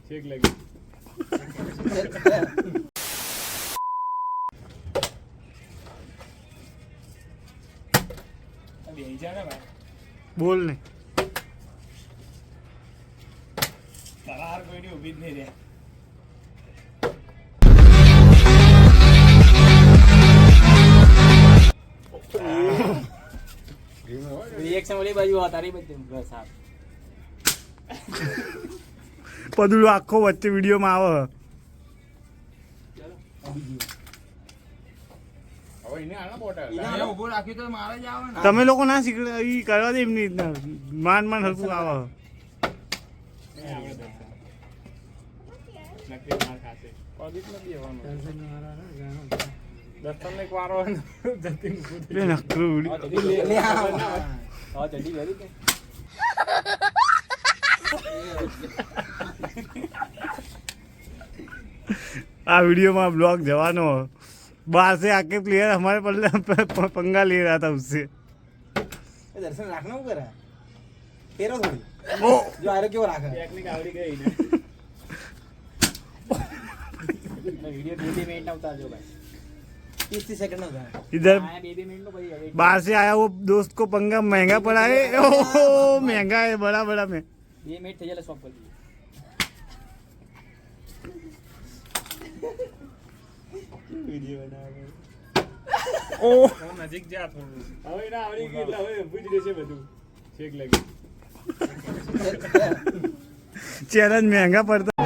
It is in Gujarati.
છેક લગી બેહી જા ને ભાઈ બોલ ને તારા હાર કોઈની ઊભી જ નહીં રહ્યા રિએક્શન ઓલી બાજુ આ તારી બાજુ બસ આ પદુડો આખો વચ્ચે વિડીયોમાં આવે હવે એને આના બોટા એને ઊભો રાખ્યું તો મારે જ આવે ને તમે લોકો ના શીખડે ઈ કરવા દે એમની રીતના માંડ માંડ હરકું આવે નહીં આવડે નક્કી માર ખાશે કોલિક નથી આવવાનું દર્શન એક વારો જતીન લે નકરું આ ચડી લે આ ચડી વેરી કે આ वीडियो में ब्लॉग जवानो बाहर से आके प्लेयर हमारे पंगा ले रहा था उससे એ દર્શન રાખના હું કરે તેરો થોડી ओ જો આરે કેવો રાખે ટેકનિક આવડી ગઈ ને વિડિયો 2 મિનિટ ના ઉતારજો ભાઈ 30 સેકન્ડ નો થાય इधर આ 2 મિનિટ નો પછી बाहर से आया वो दोस्त को पंगा महंगा पड़ा है ओह महंगा है बड़ा बड़ा में 2 मिनिट થઈ જાય સ્ટોપ કરી દઈએ વિડિયો બનાવે ओ નજીક જા થોડું હવે ના આવડી ગઈ એટલે હવે ભૂજ રહેશે બધું છેક લગી चैलेंज महंगा पड़ता